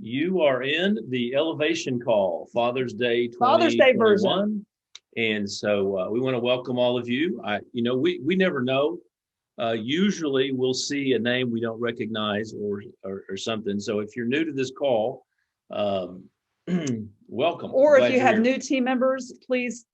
You are in the Elevation Call, Father's Day Father's Day version. 2021. And so we want to welcome all of you. We never know. Usually we'll see a name we don't recognize or something. So if you're new to this call, um, welcome. Or if Glad you you're have here. new team members, please.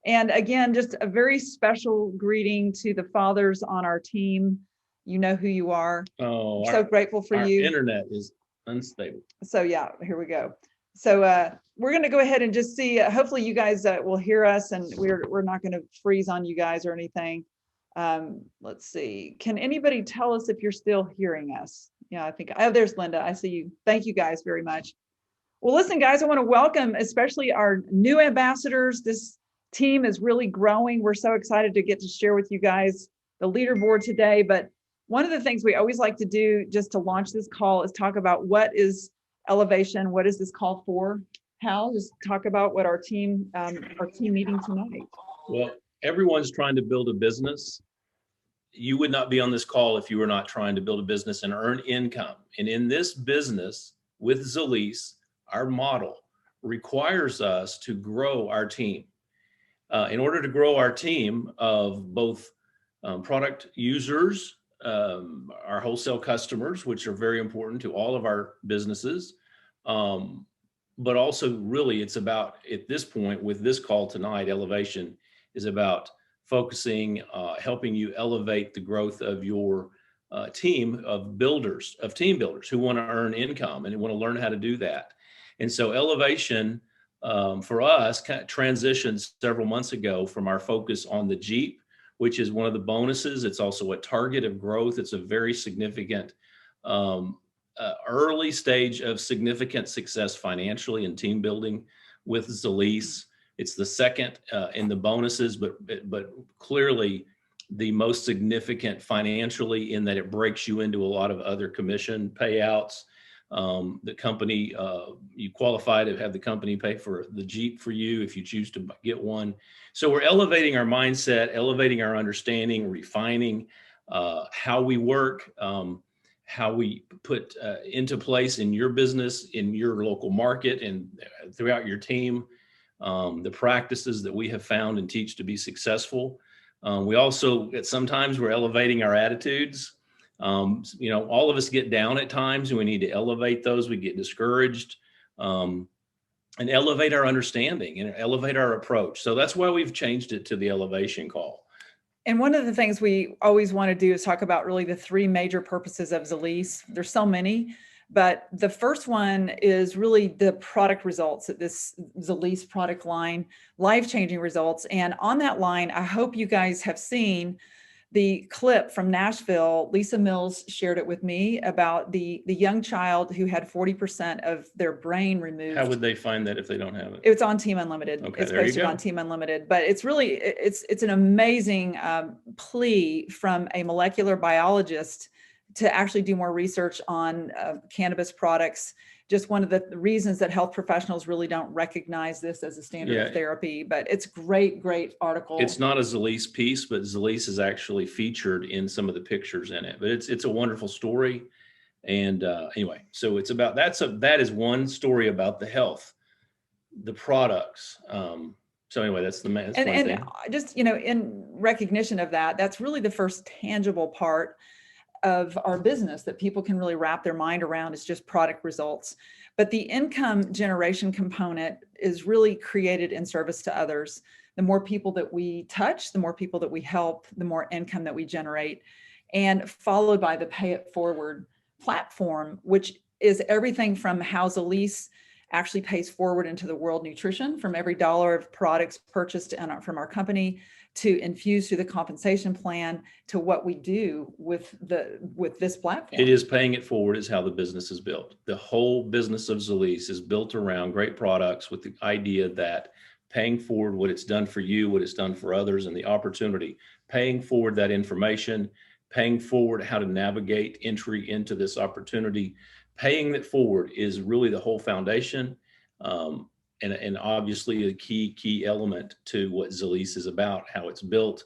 And again, just a very special greeting to the fathers on our team. You know who you are. Oh, So grateful for our you. internet is unstable. So yeah, here we go. So we're going to go ahead and just see. Hopefully, you guys will hear us, and we're not going to freeze on you guys or anything. Let's see. Can anybody tell us if you're still hearing us? Yeah, I think. Oh, there's Linda. I see you. Thank you guys very much. Well, listen, guys, I want to welcome especially our new ambassadors. This team is really growing. We're so excited to get to share with you guys the leaderboard today. But one of the things we always like to do just to launch this call is talk about what is elevation, what is this call for? Hal, just talk about what our team meeting tonight. Well, everyone's trying to build a business. You would not be on this call if you were not trying to build a business and earn income. And in this business with Zalise, our model requires us to grow our team. In order to grow our team of both product users, our wholesale customers, which are very important to all of our businesses, but also really it's about, at this point with this call tonight, Elevation is about focusing, helping you elevate the growth of your team of builders, of team builders who want to earn income and want to learn how to do that. And so Elevation for us kind of transitioned several months ago from our focus on the Jeep, which is one of the bonuses. It's also a target of growth. It's a very significant early stage of significant success financially and team building with Zalise. It's the second in the bonuses, but clearly the most significant financially in that it breaks you into a lot of other commission payouts. The company, you qualify to have the company pay for the Jeep for you if you choose to get one. So we're elevating our mindset, elevating our understanding, refining how we work, how we put into place in your business, in your local market, and throughout your team, the practices that we have found and teach to be successful. We also, sometimes we're elevating our attitudes. All of us get down at times and we need to elevate those. We get discouraged and elevate our understanding and elevate our approach. So that's why we've changed it to the Elevation Call. And one of the things we always want to do is talk about really the three major purposes of Zalise. There's so many, but the first one is really the product results at this Zalise product line, life-changing results. And on that line, I hope you guys have seen the clip from Nashville. Lisa Mills shared it with me about the young child who had 40% of their brain removed. How would they find that if they don't have it? It's on Team Unlimited. Okay, it's there you posted go. on Team Unlimited, but it's really, it's an amazing plea from a molecular biologist to actually do more research on cannabis products. Just one of the reasons that health professionals really don't recognize this as a standard of therapy, but it's great article. It's not a Zalise piece, but Zalise is actually featured in some of the pictures in it, but it's a wonderful story. And anyway, so it's about, that is one story about the health, the products. So anyway, that's one thing. Just, in recognition of that, that's really the first tangible part of our business that people can really wrap their mind around is just product results. But the income generation component is really created in service to others. The more people that we touch, the more people that we help, the more income that we generate, and followed by the pay it forward platform, which is everything from how Zalise actually pays forward into the world nutrition from every dollar of products purchased from our company, to infuse through the compensation plan, to what we do with this platform. It is paying it forward is how the business is built. The whole business of Zalise is built around great products with the idea that paying forward what it's done for you, what it's done for others, and the opportunity, paying forward that information, paying forward how to navigate entry into this opportunity, paying it forward is really the whole foundation. And obviously a key element to what Zalise is about, how it's built.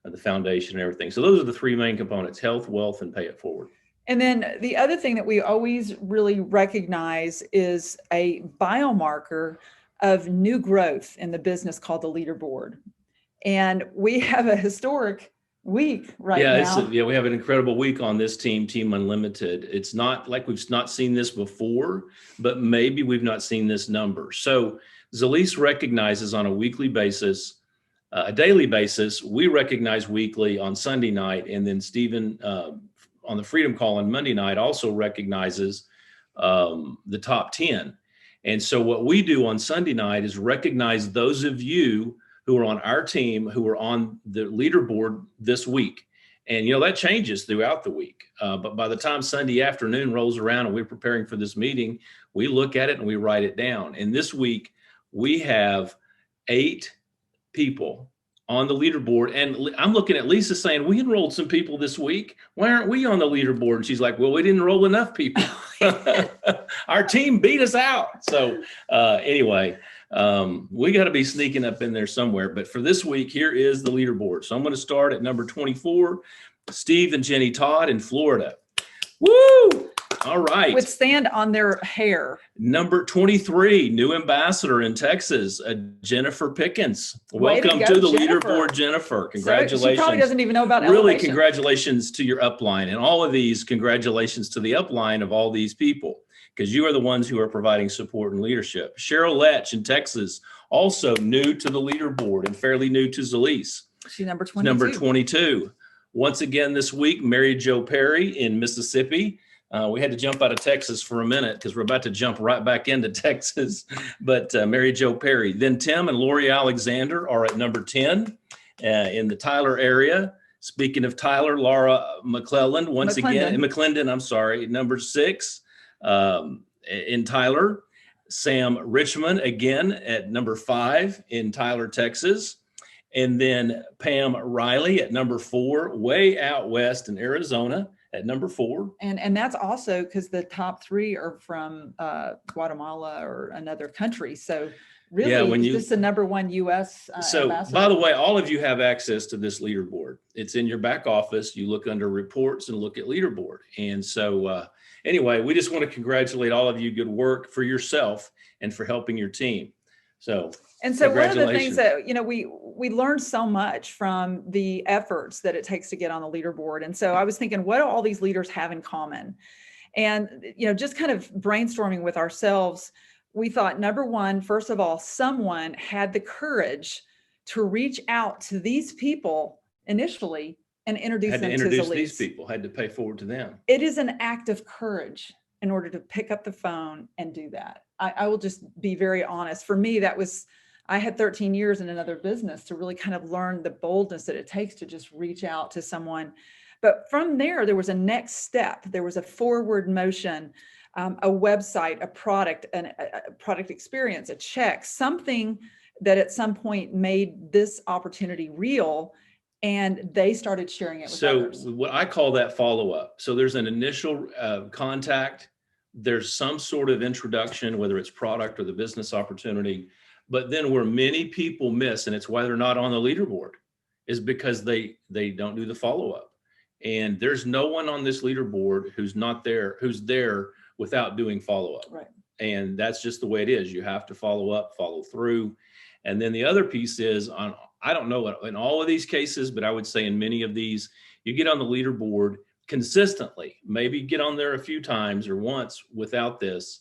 the foundation and everything. So those are the three main components: health, wealth, and pay it forward. And then the other thing that we always really recognize is a biomarker of new growth in the business called the leaderboard. And we have a historic week right now. We have an incredible week on this team, Team Unlimited. It's not like we've not seen this before, but maybe we've not seen this number. So Zalise recognizes on a weekly basis, a daily basis. We recognize weekly on Sunday night, and then Stephen on the Freedom Call on Monday night also recognizes the top 10. And so what we do on Sunday night is recognize those of you who are on our team, who are on the leaderboard this week. And, that changes throughout the week. But by the time Sunday afternoon rolls around and we're preparing for this meeting, we look at it and we write it down. And this week we have 8 people on the leaderboard. And I'm looking at Lisa saying, we enrolled some people this week. Why aren't we on the leaderboard? And she's like, well, we didn't enroll enough people. Our team beat us out. So anyway, we got to be sneaking up in there somewhere. But for this week, here is the leaderboard. So I'm going to start at number 24, Steve and Jenny Todd in Florida. Woo! All right. With sand on their hair. Number 23, new ambassador in Texas, Jennifer Pickens. Welcome to to the Jennifer. Leaderboard, Jennifer. Congratulations. So she probably doesn't even know about Really, elevation. congratulations to your upline. And all of these, congratulations to the upline of all these people, because you are the ones who are providing support and leadership. Cheryl Letch in Texas, also new to the leaderboard and fairly new to Zalise. She's number 22. Number 22. Once again this week, Mary Jo Perry in Mississippi. We had to jump out of Texas for a minute because we're about to jump right back into Texas. But Mary Jo Perry. Then Tim and Lori Alexander are at number 10 in the Tyler area. Speaking of Tyler, Laura McClelland, McClendon, I'm sorry, number 6 in Tyler. Sam Richmond, again, at number 5 in Tyler, Texas. And then Pam Riley at number 4, way out west in Arizona. At number 4. And that's also because the top 3 are from Guatemala or another country. So really, this is the number 1 U.S. ambassador. By the way, all of you have access to this leaderboard. It's in your back office. You look under reports and look at leaderboard. And so anyway, we just want to congratulate all of you. Good work for yourself and for helping your team. So one of the things that, we learned so much from the efforts that it takes to get on the leaderboard. And so I was thinking, what do all these leaders have in common? And, just kind of brainstorming with ourselves, we thought, number 1, first of all, someone had the courage to reach out to these people initially and introduce them to Zalise. These people, had to pay forward to them. It is an act of courage in order to pick up the phone and do that. I will just be very honest. For me, I had 13 years in another business to really kind of learn the boldness that it takes to just reach out to someone. But from there was a next step. There was a forward motion, a website, a product experience, a check, something that at some point made this opportunity real. And they started sharing it with others. So what I call that follow-up. So there's an initial contact. There's some sort of introduction, whether it's product or the business opportunity. But then where many people miss, and it's why they're not on the leaderboard, is because they don't do the follow-up. And there's no one on this leaderboard who's there without doing follow-up. Right. And that's just the way it is. You have to follow up, follow through. And then the other piece is I don't know in all of these cases, but I would say in many of these, you get on the leaderboard consistently, maybe get on there a few times or once without this,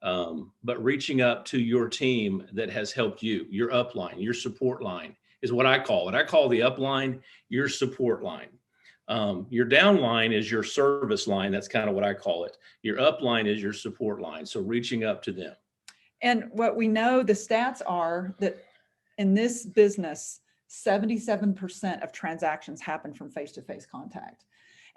but reaching up to your team that has helped you, your upline, your support line is what I call it. I call the upline your support line. Your downline is your service line. That's kind of what I call it. Your upline is your support line. So reaching up to them. And what we know, the stats are that in this business, 77% of transactions happen from face-to-face contact.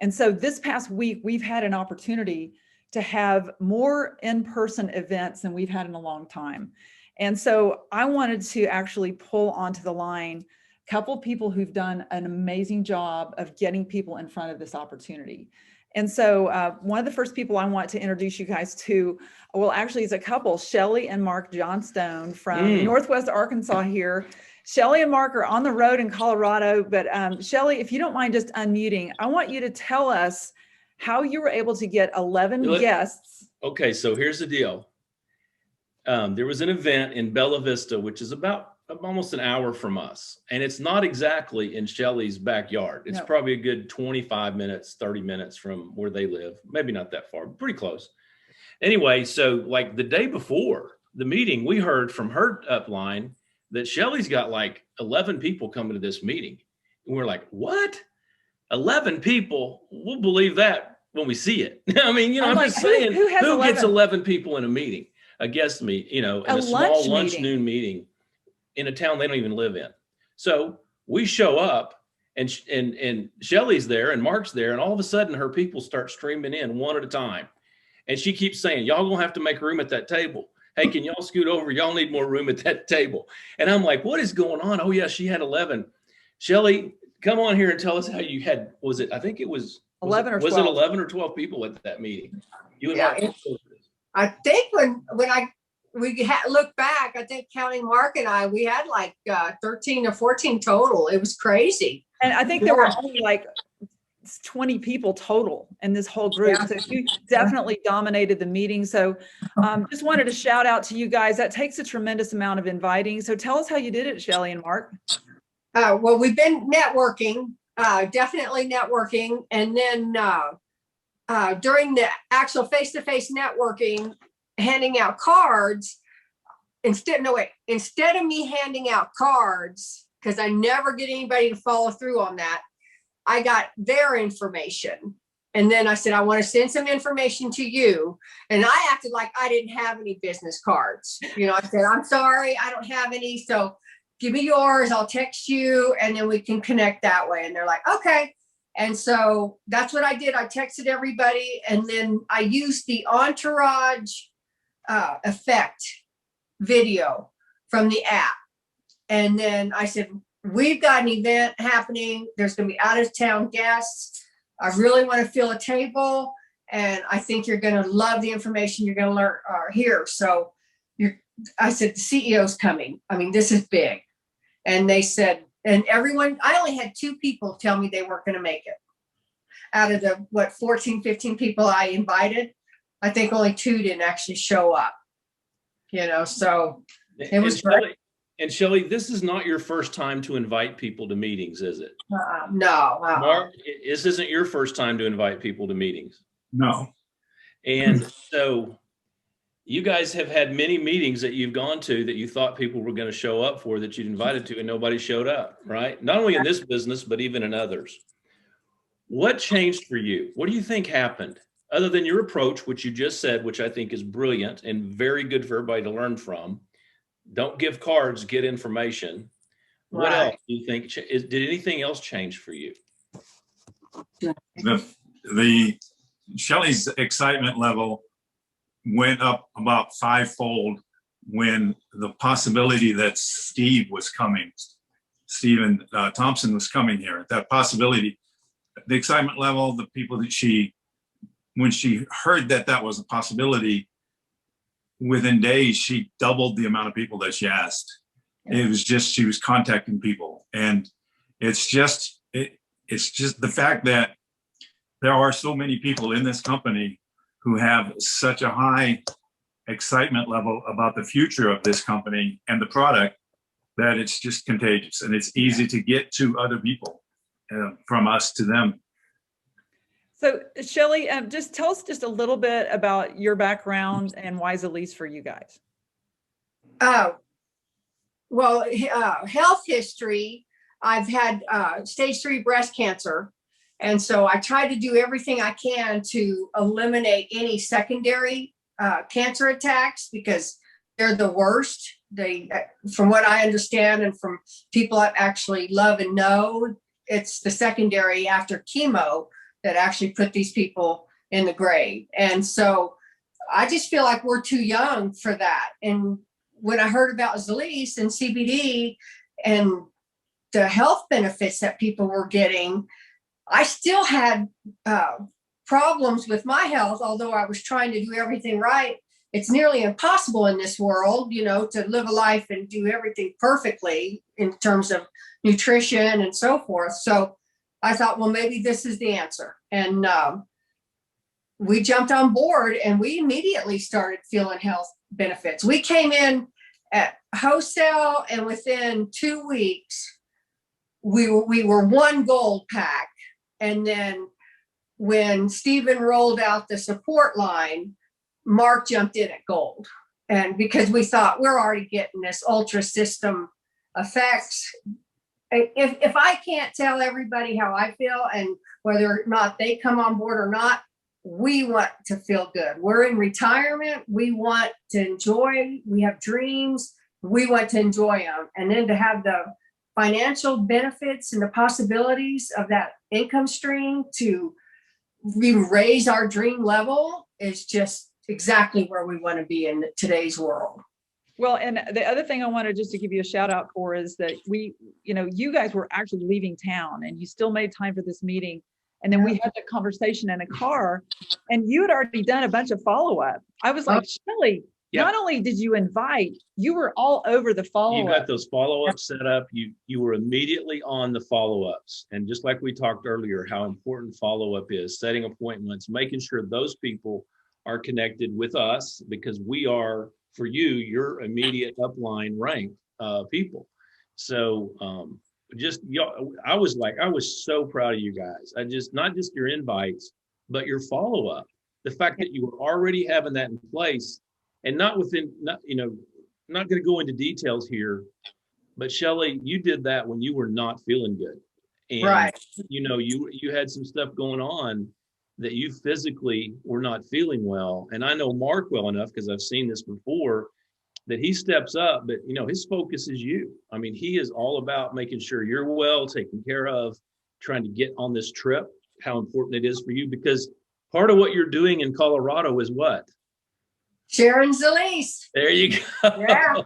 And so this past week, we've had an opportunity to have more in-person events than we've had in a long time. And so I wanted to actually pull onto the line a couple of people who've done an amazing job of getting people in front of this opportunity. And so one of the first people I want to introduce you guys to, well, actually is a couple, Shelly and Mark Johnstone from Northwest Arkansas here. Shelly and Mark are on the road in Colorado, but Shelly, if you don't mind just unmuting, I want you to tell us how you were able to get 11 guests. Okay, so here's the deal. There was an event in Bella Vista, which is about almost an hour from us. And it's not exactly in Shelly's backyard. It's probably a good 25 minutes, 30 minutes from where they live. Maybe not that far, but pretty close. Anyway, so like the day before the meeting, we heard from her upline that Shelly's got like 11 people coming to this meeting. And we're like, what? 11 people? We'll believe that when we see it. I mean, I'm like, just saying, who gets 11 people in a meeting? A guest meet, in a small lunch noon meeting in a town they don't even live in. So we show up and Shelly's there and Mark's there. And all of a sudden her people start streaming in one at a time. And she keeps saying, y'all gonna have to make room at that table. Hey, can y'all scoot over? Y'all need more room at that table. And I'm like, what is going on? Oh yeah, she had 11. Shelly, come on here and tell us how you had, I think it was 11 or 12. Was it 11 or 12 people at that meeting? You and Mark. I think when we look back, I think counting Mark and I, we had like 13 or 14 total. It was crazy. And I think there were only like 20 people total in this whole group. So you definitely dominated the meeting. So just wanted to shout out to you guys. That takes a tremendous amount of inviting. So tell us how you did it, Shelly and Mark. Well, we've been networking, definitely networking. And then during the actual face-to-face networking, handing out cards, instead of me handing out cards, because I never get anybody to follow through on that, I got their information. And then I said, I want to send some information to you. And I acted like I didn't have any business cards. I said, I'm sorry, I don't have any. So give me yours, I'll text you, and then we can connect that way. And they're like, okay. And so that's what I did. I texted everybody, and then I used the entourage effect video from the app. And then I said, we've got an event happening. There's going to be out of town guests. I really want to fill a table, and I think you're going to love the information you're going to learn here. So I said, the CEO's coming. I mean, this is big. And they said, and everyone, I only had 2 people tell me they weren't going to make it. Out of the, 14, 15 people I invited, I think only 2 didn't actually show up. So it was great. And Shelly, this is not your first time to invite people to meetings, is it? No. Mark, this isn't your first time to invite people to meetings. No. And so you guys have had many meetings that you've gone to that you thought people were going to show up for, that you'd invited to, and nobody showed up, right? Not only in this business, but even in others. What changed for you? What do you think happened? Other than your approach, which you just said, which I think is brilliant and very good for everybody to learn from. Don't give cards, get information. What else do you think? Did anything else change for you? The Shelly's excitement level went up about 5-fold when the possibility that Steve and Thompson was coming here. That possibility, the excitement level, the people that when she heard that was a possibility, within days, she doubled the amount of people that she asked. It was just, she was contacting people. And it's just the fact that there are so many people in this company who have such a high excitement level about the future of this company and the product, that it's just contagious, and it's easy to get to other people from us to them. So Shelly, just tell us just a little bit about your background and why Zalise for you guys. Well, health history. I've had stage 3 breast cancer. And so I try to do everything I can to eliminate any secondary cancer attacks, because they're the worst. From what I understand and from people I actually love and know, it's the secondary after chemo that actually put these people in the grave. And so I just feel like we're too young for that. And when I heard about Zalise and CBD and the health benefits that people were getting, I still had problems with my health, although I was trying to do everything right. it's nearly impossible in this world, to live a life and do everything perfectly in terms of nutrition and so forth. So I thought, well, maybe this is the answer. And we jumped on board and we immediately started feeling health benefits. We came in at wholesale and within 2 weeks, we were one gold pack. And then when Stephen rolled out the support line, Mark jumped in at gold. And because we thought we're already getting this ultra system effects. If I can't tell everybody how I feel and whether or not they come on board or not, we want to feel good. We're in retirement. We want to enjoy. We have dreams. We want to enjoy them. And then to have the financial benefits and the possibilities of that income stream to raise our dream level is just exactly where we want to be in today's world. Well, and the other thing I wanted just to give you a shout out for is that you guys were actually leaving town and you still made time for this meeting. And then we had the conversation in a car and you had already done a bunch of follow-up. I was like, Shelley, not only did you invite, you were all over the follow-up. You got those follow-ups set up. You were immediately on the follow-ups. And just like we talked earlier, how important follow-up is, setting appointments, making sure those people are connected with us because we are, for you, your immediate upline rank people. So I was so proud of you guys. Not just your invites, but your follow-up. The fact that you were already having that in place and not going to go into details here, but Shelley, you did that when you were not feeling good. And, right. You had some stuff going on that you physically were not feeling well. And I know Mark well enough because I've seen this before that he steps up, but his focus is you. I mean, he is all about making sure you're well taken care of, trying to get on this trip, how important it is for you, because part of what you're doing in Colorado is what? Sharon Zalise. There you go. Yeah.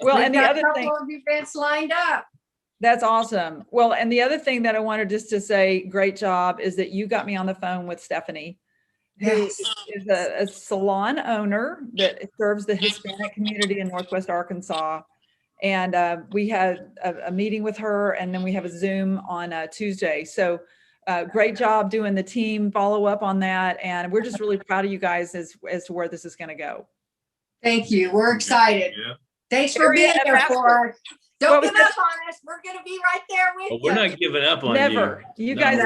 Well, and the other thing, a couple of events lined up. That's awesome. Well, and the other thing that I wanted just to say, great job, is that you got me on the phone with Stephanie, who is a salon owner that serves the Hispanic community in Northwest Arkansas. And we had a meeting with her, and then we have a Zoom on Tuesday. So great job doing the team follow up on that. And we're just really proud of you guys as to where this is going to go. Thank you. We're excited. Yeah. Thanks for being there for us. Don't give up on us. We're going to be right there with you. We're not giving up on Never. You guys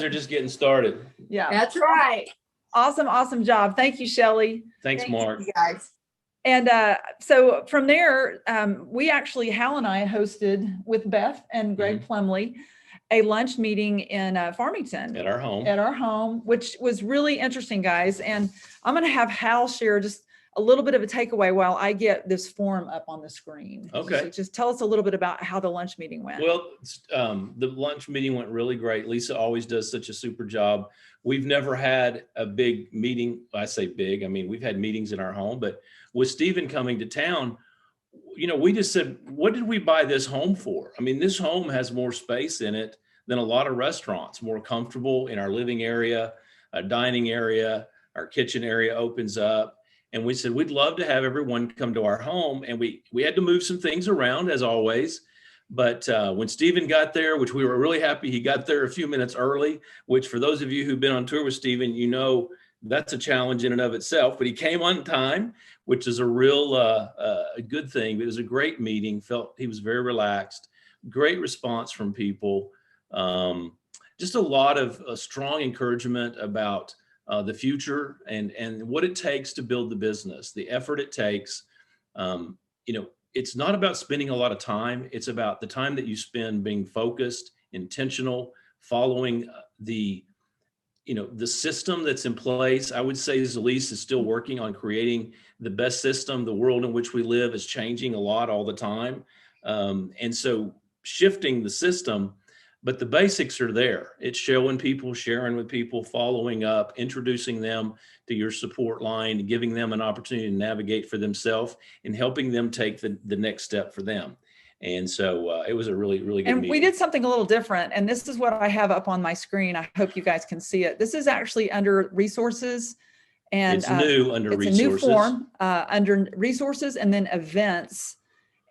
are just getting started. Yeah. That's right. Awesome job. Thank you, Shelley. Thanks, Mark. You guys. And so from there, we actually, Hal and I hosted with Beth and Greg Plumley a lunch meeting in Farmington. At our home, which was really interesting, guys. And I'm going to have Hal share just a little bit of a takeaway while I get this form up on the screen. Okay. So just tell us a little bit about how the lunch meeting went. Well, the lunch meeting went really great. Lisa always does such a super job. We've never had a big meeting. I say big, I mean, we've had meetings in our home, but with Stephen coming to town, we just said, what did we buy this home for? I mean, this home has more space in it than a lot of restaurants, more comfortable in our living area, a dining area, our kitchen area opens up. And we said, we'd love to have everyone come to our home. And we had to move some things around as always. But when Stephen got there, which we were really happy, he got there a few minutes early, which for those of you who've been on tour with Stephen, that's a challenge in and of itself, but he came on time, which is a real a good thing. It was a great meeting. Felt he was very relaxed, great response from people. Just a lot of strong encouragement about the future and what it takes to build the business, the effort it takes. It's not about spending a lot of time. It's about the time that you spend being focused, intentional, following the system that's in place. I would say Zalise is still working on creating the best system. The world in which we live is changing a lot all the time. And so shifting the system, but the basics are there. It's showing people, sharing with people, following up, introducing them to your support line, giving them an opportunity to navigate for themselves and helping them take the next step for them. And so it was a really, really good meeting. We did something a little different. And this is what I have up on my screen. I hope you guys can see it. This is actually under resources. And It's new under it's resources. a new form under resources and then events.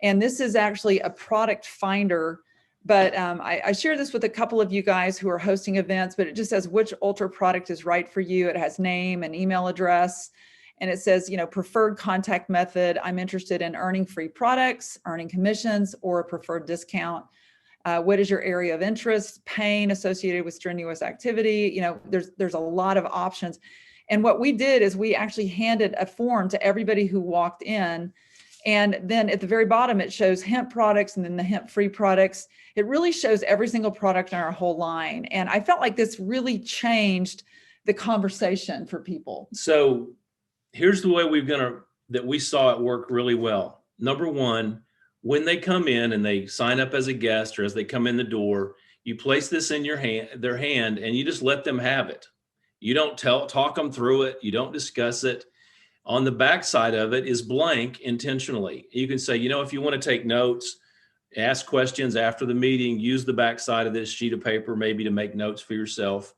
And this is actually a product finder. But I share this with a couple of you guys who are hosting events, but it just says which Ultra product is right for you. It has name and email address. And it says, you know, preferred contact method. I'm interested in earning free products, earning commissions, or a preferred discount. What is your area of interest? Pain associated with strenuous activity. You know, there's a lot of options. And what we did is we actually handed a form to everybody who walked in. And then at the very bottom, it shows hemp products and then the hemp-free products. It really shows every single product in our whole line. And I felt like this really changed the conversation for people. So here's the way that we saw it work really well. Number one, when they come in and they sign up as a guest or as they come in the door, you place this in their hand, and you just let them have it. You don't talk them through it. You don't discuss it. On the back side of it is blank intentionally. You can say, you know, if you want to take notes, ask questions after the meeting, use the back side of this sheet of paper maybe to make notes for yourself,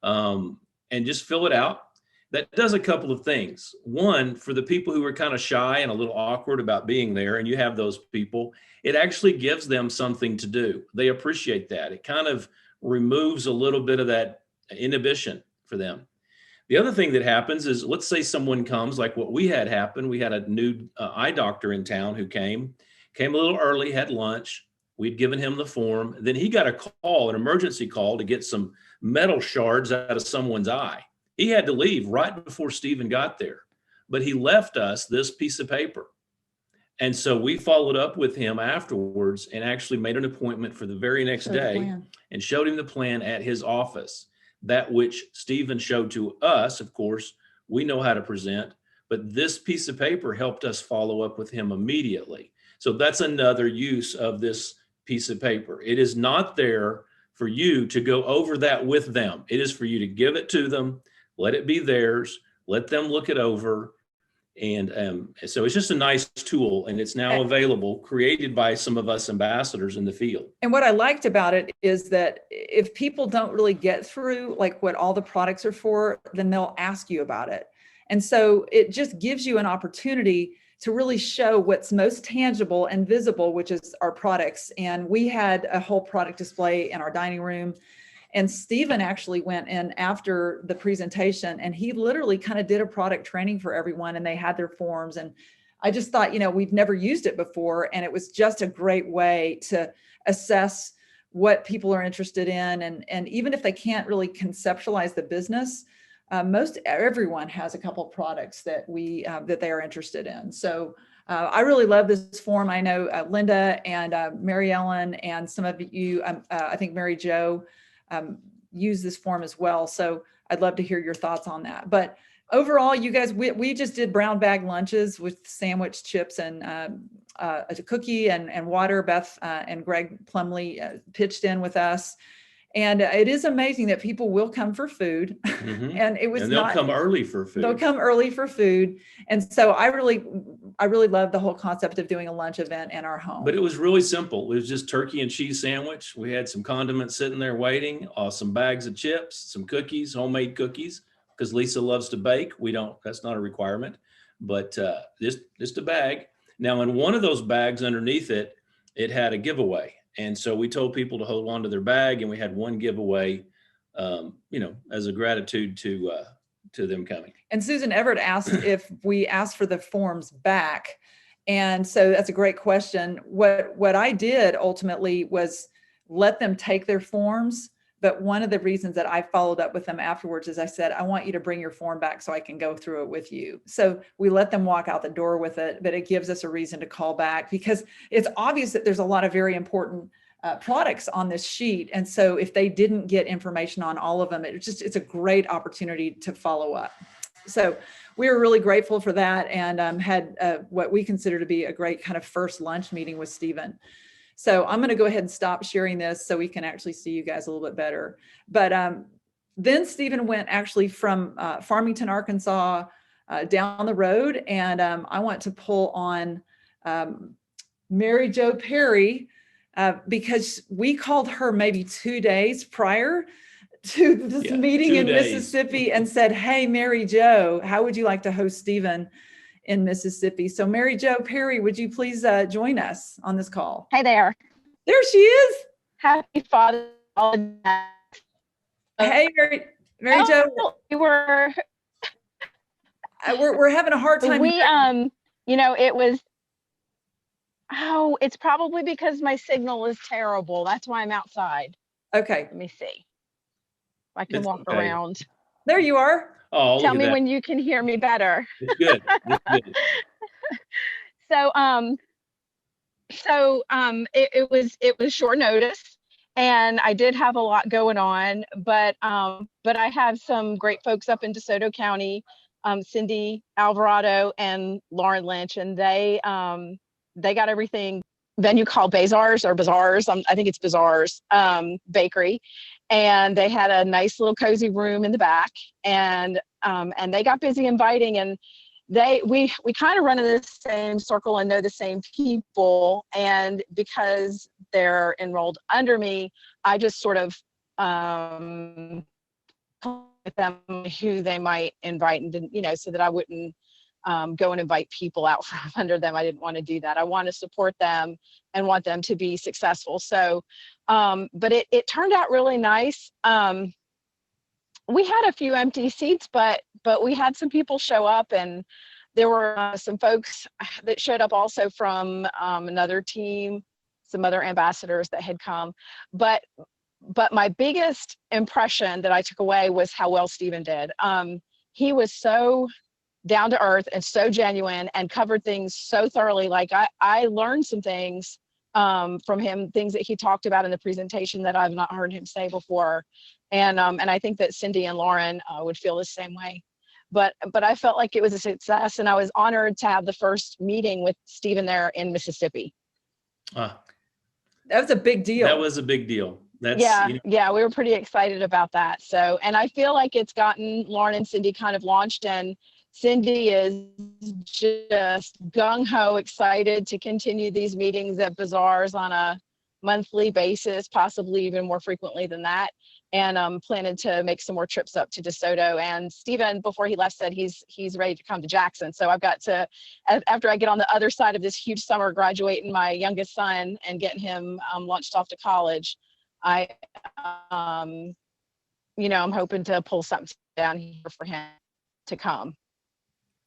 and just fill it out. That does a couple of things. One, for the people who are kind of shy and a little awkward about being there, and you have those people, it actually gives them something to do. They appreciate that. It kind of removes a little bit of that inhibition for them. The other thing that happens is, let's say someone comes, like what we had happen. We had a new eye doctor in town who came a little early, had lunch. We'd given him the form. Then he got a call, an emergency call, to get some metal shards out of someone's eye. He had to leave right before Stephen got there, but he left us this piece of paper. And so we followed up with him afterwards and actually made an appointment for the very next day and showed him the plan at his office. That which Stephen showed to us, of course, we know how to present, but this piece of paper helped us follow up with him immediately. So that's another use of this piece of paper. It is not there for you to go over that with them. It is for you to give it to them, let it be theirs, let them look it over. And so it's just a nice tool, and it's now available, created by some of us ambassadors in the field. And what I liked about it is that if people don't really get through like what all the products are for, then they'll ask you about it. And so it just gives you an opportunity to really show what's most tangible and visible, which is our products. And we had a whole product display in our dining room. And Stephen actually went in after the presentation, and he literally kind of did a product training for everyone, and they had their forms. And I just thought, you know, we've never used it before, and it was just a great way to assess what people are interested in. And even if they can't really conceptualize the business, everyone has a couple of products that that they are interested in. So I really love this form. I know Linda and Mary Ellen and some of you, I think Mary Jo, use this form as well. So I'd love to hear your thoughts on that. But overall, you guys, we just did brown bag lunches with sandwich, chips, and a cookie and water. Beth and Greg Plumley pitched in with us. And it is amazing that people will come for food. Mm-hmm. And they'll come early for food. They'll come early for food. And so I really love the whole concept of doing a lunch event in our home. But it was really simple. It was just turkey and cheese sandwich. We had some condiments sitting there waiting, some bags of chips, some cookies, homemade cookies, because Lisa loves to bake. That's not a requirement, but just a bag. Now, in one of those bags underneath it, it had a giveaway. And so we told people to hold on to their bag, and we had one giveaway, as a gratitude to them coming. And Susan Everett asked if we asked for the forms back. And so that's a great question. What I did ultimately was let them take their forms. But one of the reasons that I followed up with them afterwards is I said, I want you to bring your form back so I can go through it with you. So we let them walk out the door with it, but it gives us a reason to call back, because it's obvious that there's a lot of very important products on this sheet. And so if they didn't get information on all of them, it's a great opportunity to follow up. So we were really grateful for that, and had what we consider to be a great kind of first lunch meeting with Stephen. So I'm going to go ahead and stop sharing this so we can actually see you guys a little bit better. But then Stephen went actually from Farmington, Arkansas, down the road. And I want to pull on Mary Jo Perry, because we called her maybe 2 days prior to this Yeah, meeting 2 in days. Mississippi and said, "Hey, Mary Jo, how would you like to host Stephen in Mississippi?" So Mary Jo Perry, would you please join us on this call? Hey there. There she is. Happy Father's Day. Hey, Mary Jo, we're having a hard time. it was, it's probably because my signal is terrible. That's why I'm outside. Okay. Let me see. If I can It's walk okay. around. There you are. Oh, look Tell at me that. when you can hear me better. It's good. It's good. It was short notice, and I did have a lot going on, but I have some great folks up in DeSoto County, Cindy Alvarado and Lauren Lynch, and they got everything. Venue called Bazaars or Bazaars. I think it's Bazaars Bakery, and they had a nice little cozy room in the back, and they got busy inviting, and we kind of run in the same circle and know the same people, and because they're enrolled under me, I just sort of with them who they might invite, and so that I wouldn't go and invite people out from under them. I didn't want to do that. I want to support them and want them to be successful. So, but it turned out really nice. We had a few empty seats, but we had some people show up, and there were some folks that showed up also from another team, some other ambassadors that had come. But my biggest impression that I took away was how well Stephen did. He was so down to earth and so genuine and covered things so thoroughly. Like I learned some things from him, things that he talked about in the presentation that I've not heard him say before. And I think that Cindy and Lauren would feel the same way. But I felt like it was a success, and I was honored to have the first meeting with Stephen there in Mississippi. That was a big deal. That was a big deal. Yeah, we were pretty excited about that. So, and I feel like it's gotten Lauren and Cindy kind of launched, and Cindy is just gung-ho excited to continue these meetings at Bazaars on a monthly basis, possibly even more frequently than that. And planning to make some more trips up to DeSoto. And Stephen, before he left, said he's ready to come to Jackson. So I've got to, after I get on the other side of this huge summer, graduating my youngest son and getting him launched off to college, I'm hoping to pull something down here for him to come.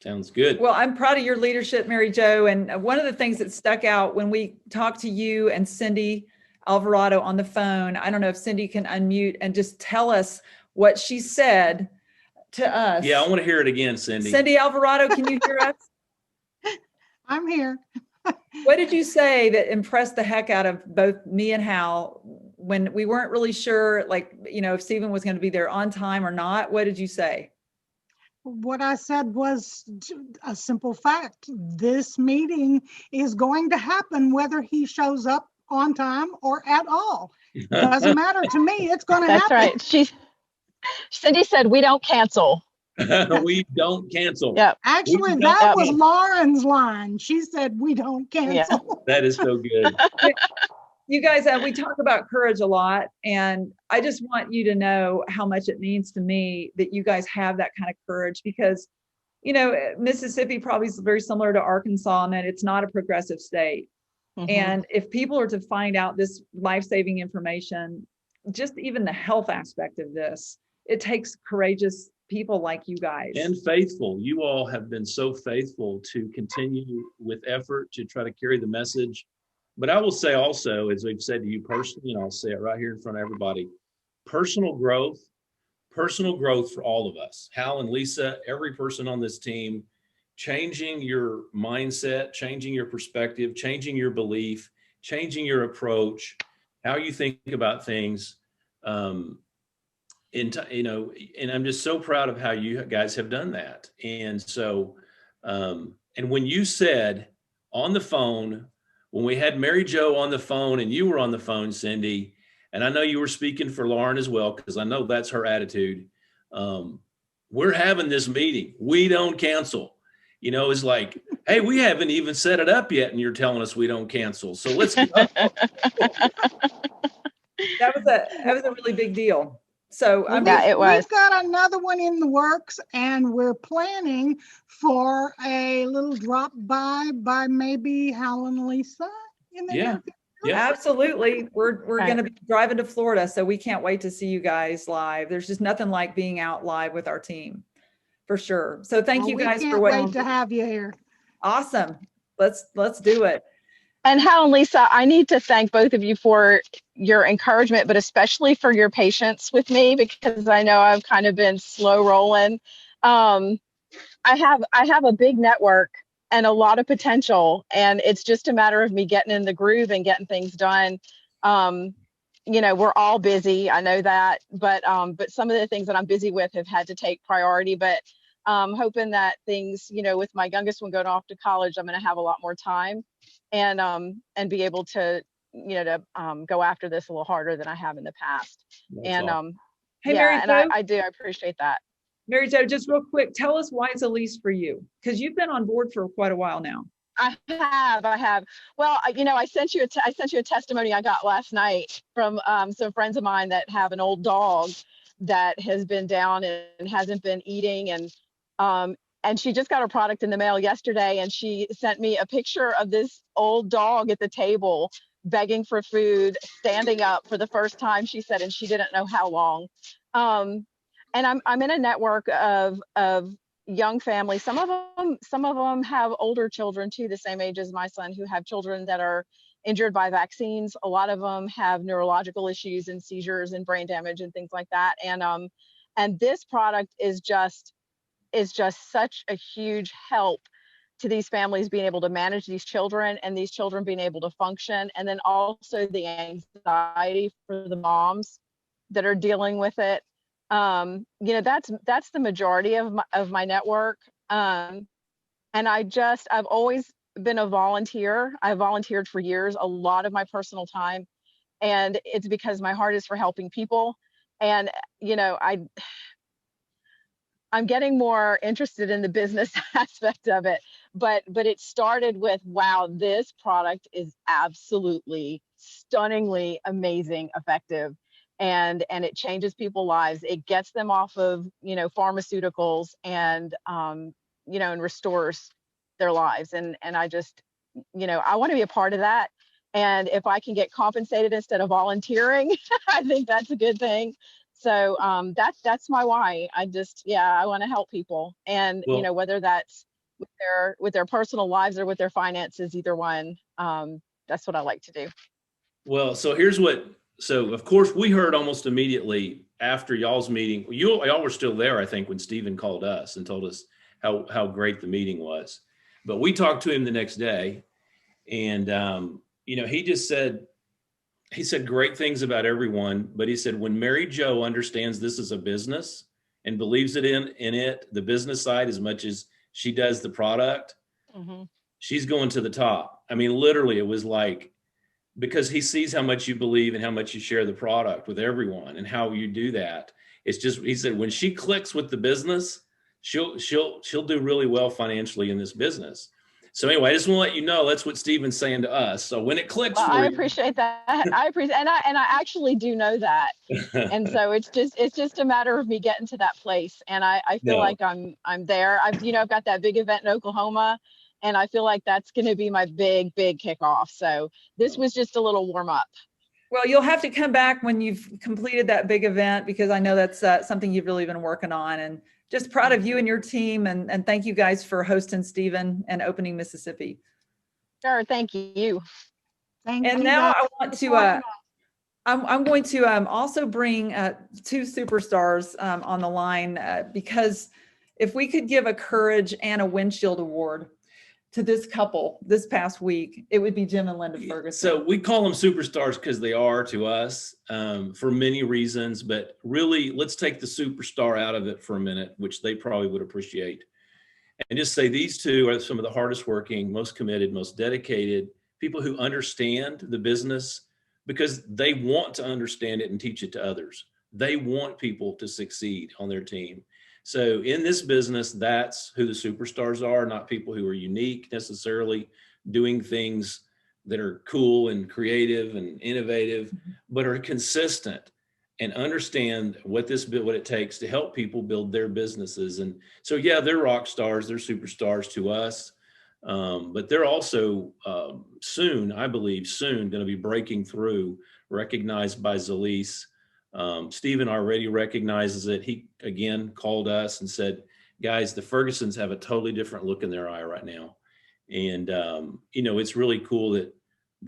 Sounds good. Well, I'm proud of your leadership, Mary Jo. And one of the things that stuck out when we talked to you and Cindy Alvarado on the phone, I don't know if Cindy can unmute and just tell us what she said to us. Yeah, I want to hear it again, Cindy. Cindy Alvarado, can you hear us? I'm here. What did you say that impressed the heck out of both me and Hal when we weren't really sure, if Stephen was going to be there on time or not? What did you say? What I said was a simple fact. This meeting is going to happen whether he shows up on time or at all. Doesn't matter to me. It's going to happen. That's right. Cindy said, "We don't cancel." We don't cancel. Yep. Actually, that was Lauren's line. She said, "We don't cancel." Yeah. That is so good. You guys, we talk about courage a lot, and I just want you to know how much it means to me that you guys have that kind of courage, because, Mississippi probably is very similar to Arkansas in that it's not a progressive state. Mm-hmm. And if people are to find out this life-saving information, just even the health aspect of this, it takes courageous people like you guys. And faithful. You all have been so faithful to continue with effort to try to carry the message. But I will say also, as we've said to you personally, and I'll say it right here in front of everybody, personal growth for all of us, Hal and Lisa, every person on this team, changing your mindset, changing your perspective, changing your belief, changing your approach, how you think about things. And I'm just so proud of how you guys have done that. And so, and when you said on the phone, when we had Mary Jo on the phone and you were on the phone, Cindy, and I know you were speaking for Lauren as well, because I know that's her attitude. We're having this meeting. We don't cancel. It's like, hey, we haven't even set it up yet, and you're telling us we don't cancel. So let's go. That was a really big deal. So I Well, mean, Yeah, it was. we've got another one in the works, and we're planning for a little drop by maybe Hal and Lisa in the Yeah. near future. Yeah. absolutely. We're Right. going to be driving to Florida, so we can't wait to see you guys live. There's just nothing like being out live with our team, for sure. So thank Well, you we guys for can't what wait you to have you here. awesome. Let's do it. And Hal and Lisa, I need to thank both of you for your encouragement, but especially for your patience with me, because I know I've kind of been slow rolling. Um, I have a big network and a lot of potential, and it's just a matter of me getting in the groove and getting things done. Um, we're all busy. I know that, but some of the things that I'm busy with have had to take priority. But hoping that things, with my youngest one going off to college, I'm going to have a lot more time, and be able to, go after this a little harder than I have in the past. That's And awesome. Hey, yeah, Mary and Jo. I appreciate that. Mary Jo, just real quick, tell us why it's a lease for you, because you've been on board for quite a while now. I have. Well, I sent you I sent you a testimony I got last night from some friends of mine that have an old dog that has been down and hasn't been eating, and she just got her product in the mail yesterday, and she sent me a picture of this old dog at the table begging for food, standing up for the first time, she said, and she didn't know how long. And I'm in a network of young families. Some of them have older children too, the same age as my son, who have children that are injured by vaccines. A lot of them have neurological issues and seizures and brain damage and things like that. And this product is just such a huge help to these families being able to manage these children, and these children being able to function, and then also the anxiety for the moms that are dealing with it. That's the majority of my network. And I've always been a volunteer. I volunteered for years, a lot of my personal time, and it's because my heart is for helping people. And I'm getting more interested in the business aspect of it, but it started with, wow, this product is absolutely stunningly amazing, effective, and it changes people's lives. It gets them off of pharmaceuticals, and restores their lives. And I just I want to be a part of that. And if I can get compensated instead of volunteering, I think that's a good thing. So that's my why. I want to help people, and Well, whether that's with their personal lives or with their finances, either one. That's what I like to do. well, so of course we heard almost immediately after y'all's meeting, y'all were still there, I think, when Stephen called us and told us how great the meeting was. But we talked to him the next day, and he said great things about everyone, but he said when Mary Jo understands this is a business and believes in it, the business side, as much as she does the product, Mm-hmm. she's going to the top. I mean, literally, it was like, because he sees how much you believe and how much you share the product with everyone and how you do that. It's just, he said, when she clicks with the business, she'll do really well financially in this business. So anyway, I just want to let you know that's what Stephen's saying to us. So when it clicks Well, for I you, appreciate that. I appreciate, and I actually do know that. And so it's just a matter of me getting to that place. And I feel no, like I'm there. I've got that big event in Oklahoma, and I feel like that's going to be my big kickoff. So this was just a little warm up. Well, you'll have to come back when you've completed that big event, because I know that's something you've really been working on, and just proud of you and your team. And thank you guys for hosting Stephen and opening Mississippi. Sure, thank you. Thank And you now guys I want for to, talking. I'm going to also bring two superstars on the line, because if we could give a courage and a windshield award to this couple this past week, it would be Jim and Linda Ferguson. so we call them superstars because they are to us, for many reasons, but really let's take the superstar out of it for a minute, which they probably would appreciate, and just say these two are some of the hardest working, most committed, most dedicated people who understand the business because they want to understand it and teach it to others. They want people to succeed on their team. So in this business, that's who the superstars are, not people who are unique necessarily, doing things that are cool and creative and innovative, but are consistent and understand what it takes to help people build their businesses. And so, yeah, they're rock stars, they're superstars to us. But they're also soon, I believe, going to be breaking through, recognized by Zalise. Stephen already recognizes it. He again called us and said, guys, the Fergusons have a totally different look in their eye right now. And, it's really cool that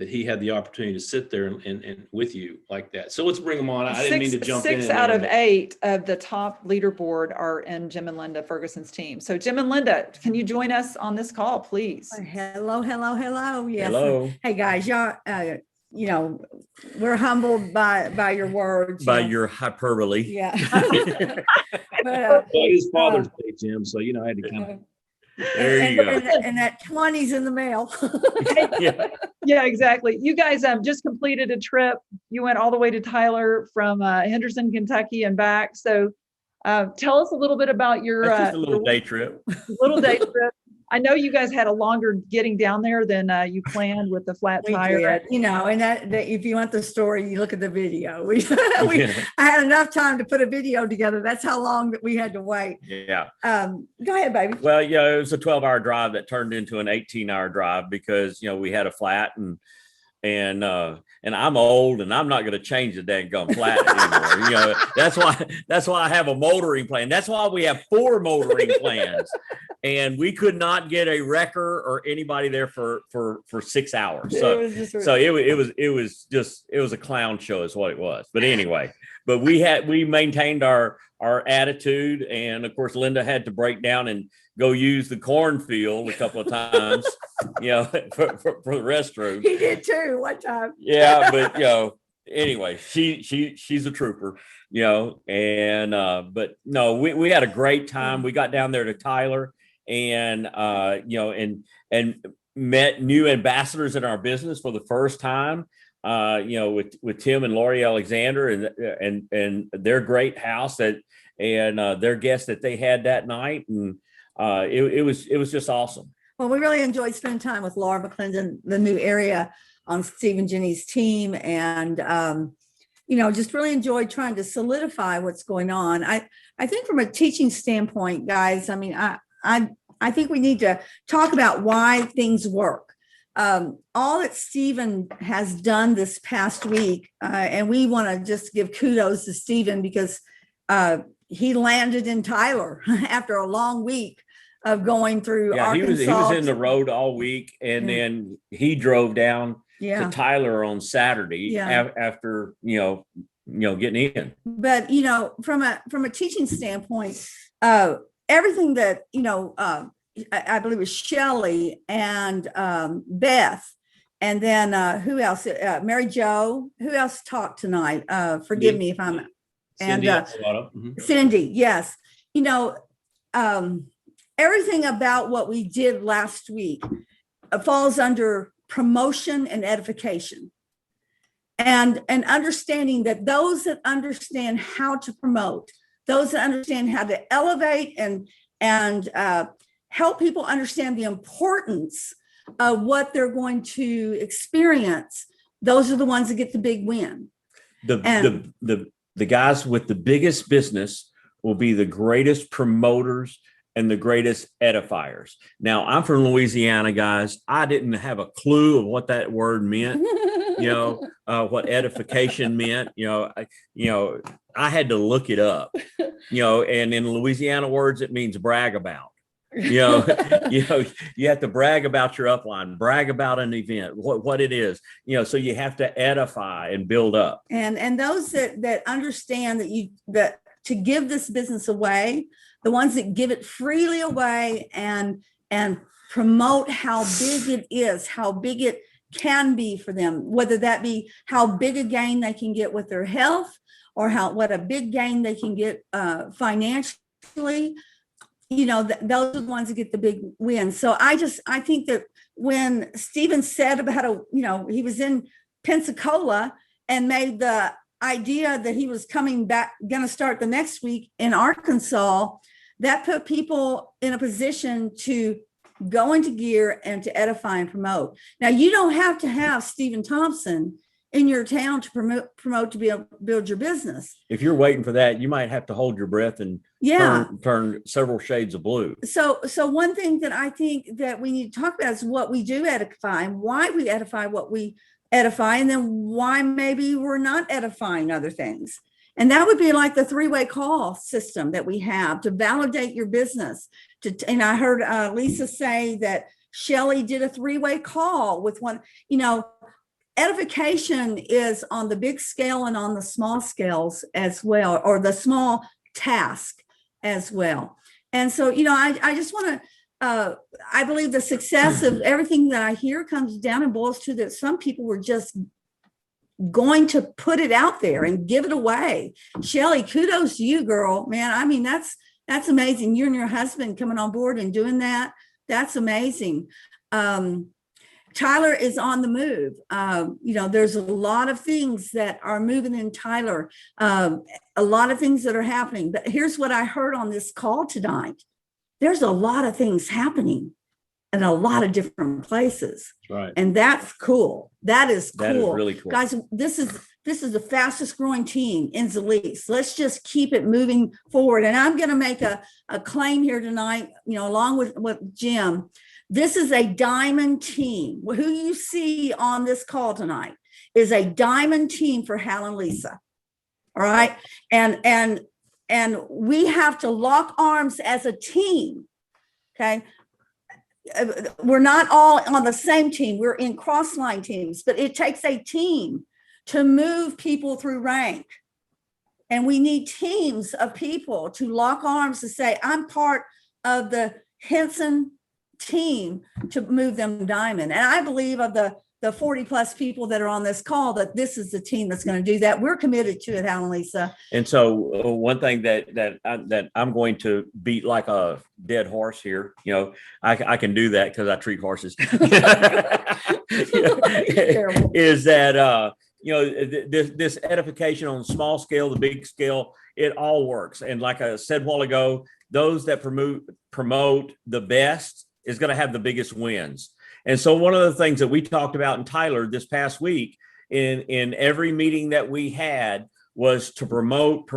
he had the opportunity to sit there and with you like that. So let's bring them on. I didn't mean to jump in. 6 out of 8 of the top leaderboard are in Jim and Linda Ferguson's team. So Jim and Linda, can you join us on this call, please? Hello, hello, hello. Yes. Hello. Hey guys, y'all, we're humbled by your words. By your hyperbole. Yeah. Well, it is Father's Day, Jim. So, I had to kind of. There you go. And that 20's in the mail. Yeah. Yeah, exactly. You guys just completed a trip. You went all the way to Tyler from Henderson, Kentucky and back. So tell us a little bit about your That's just a little day trip. little day trip. I know you guys had a longer getting down there than you planned with the flat We tire. did, and that if you want the story, you look at the video. Yeah. I had enough time to put a video together. That's how long that we had to wait. Yeah. Go ahead, baby. Well, it was a 12-hour drive that turned into an 18-hour drive because, we had a flat and I'm old and I'm not going to change the daggone flat anymore. That's why I have a motoring plan. That's why we have 4 motoring plans. And we could not get a wrecker or anybody there for 6 hours. So it was a clown show is what it was. But anyway, we maintained our attitude, and of course Linda had to break down and go use the cornfield a couple of times, for the restroom. He did too one time. Yeah, but anyway, she's a trooper, but no, we had a great time. We got down there to Tyler and and met new ambassadors in our business for the first time, with Tim and Lori Alexander and their great house and their guests that they had that night. And it was just awesome. Well, we really enjoyed spending time with Laura McClendon, the new area on Steve and Jenny's team. And, just really enjoyed trying to solidify what's going on. I think from a teaching standpoint, guys, I think we need to talk about why things work. All that Stephen has done this past week, and we want to just give kudos to Stephen because he landed in Tyler after a long week of going through Arkansas. He was in the road all week, and then he drove down to Tyler on Saturday after getting in. But from a teaching standpoint, everything that I believe it was Shelley and Beth, and then who else? Mary Jo. Who else talked tonight? Forgive me if I'm. Cindy, Cindy, yes. Everything about what we did last week falls under promotion and edification, and understanding that those that understand how to promote, those that understand how to elevate and help people understand the importance of what they're going to experience, those are the ones that get the big win. The guys with the biggest business will be the greatest promoters and the greatest edifiers. Now, I'm from Louisiana, guys. I didn't have a clue of what that word meant, what edification meant. I had to look it up, and in Louisiana words, it means brag about. You have to brag about your upline, brag about an event, what it is, so you have to edify and build up. And those that understand that to give this business away, the ones that give it freely away and promote how big it is, how big it can be for them, whether that be how big a gain they can get with their health or what a big gain they can get financially. Those are the ones that get the big win. So I think that when Stephen said about he was in Pensacola and made the idea that he was coming back, going to start the next week in Arkansas, that put people in a position to go into gear and to edify and promote. Now, you don't have to have Stephen Thompson in your town to promote to build your business. If you're waiting for that, you might have to hold your breath and Yeah. turn several shades of blue. So one thing that I think that we need to talk about is what we do edify and why we edify what we edify, and then why maybe we're not edifying other things. And that would be like the three-way call system that we have to validate your business. And I heard Lisa say that Shelley did a three-way call with one. Edification is on the big scale and on the small scales as well, or the small task as well. And so, I just want to, I believe the success of everything that I hear comes down and boils to that some people were just going to put it out there and give it away. Shelley, kudos to you, girl, man. I mean, that's amazing. You and your husband coming on board and doing that. That's amazing. Tyler is on the move. There's a lot of things that are moving in Tyler, a lot of things that are happening. But here's what I heard on this call tonight. There's a lot of things happening in a lot of different places. That's right. And that's cool. That is cool. That is really cool. Guys, this is the fastest growing team in Zalise. Let's just keep it moving forward. And I'm going to make a claim here tonight, along with Jim. This is a diamond team. Who you see on this call tonight is a diamond team for Hal and Lisa. All right. And we have to lock arms as a team. Okay. We're not all on the same team. We're in cross-line teams, but it takes a team to move people through rank. And we need teams of people to lock arms to say, I'm part of the Henson team to move them diamond. And I believe of the 40 plus people that are on this call, that this is the team that's going to do that. We're committed to it, Hal and Lisa. And so one thing that I'm going to beat like a dead horse here, I can do that because I treat horses. Is that this edification on the small scale, the big scale, it all works. And like I said a while ago, those that promote the best is going to have the biggest wins. And so one of the things that we talked about in Tyler this past week in every meeting that we had was to promote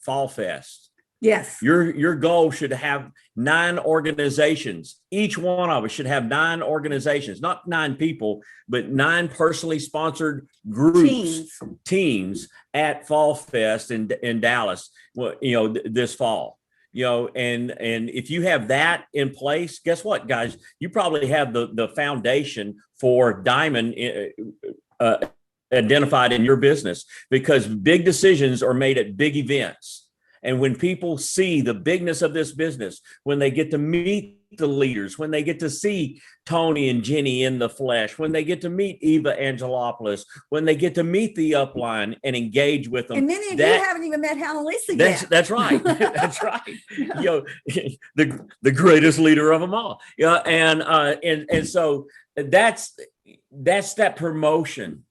Fall Fest. Yes. Your goal should have 9 organizations. Each one of us should have 9 organizations, not 9 people, but 9 personally sponsored groups, teams at Fall Fest in Dallas, this fall. And if you have that in place, guess what, guys? You probably have the foundation for diamond identified in your business, because big decisions are made at big events. And when people see the bigness of this business, when they get to meet the leaders, when they get to see Tony and Jenny in the flesh, when they get to meet Eva Angelopoulos, when they get to meet the upline and engage with them. And many of you haven't even met Hal and Lisa yet. That's right. That's right. The greatest leader of them all. And so that's that promotion.